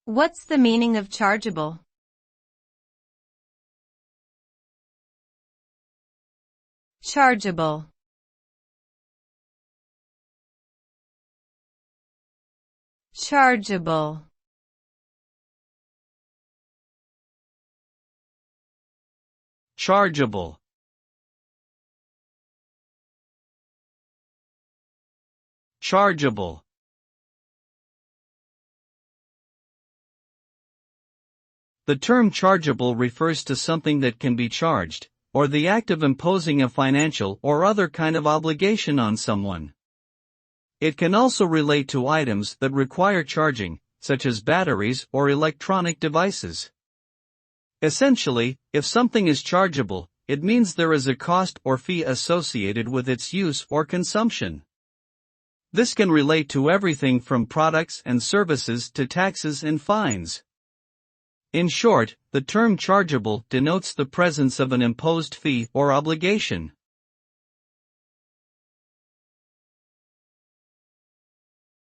What's the meaning of chargeable? Chargeable. Chargeable. Chargeable. Chargeable. The term chargeable refers to something that can be charged, or the act of imposing a financial or other kind of obligation on someone. It can also relate to items that require charging, such as batteries or electronic devices. Essentially, if something is chargeable, it means there is a cost or fee associated with its use or consumption. This can relate to everything from products and services to taxes and fines. In short, the term chargeable denotes the presence of an imposed fee or obligation.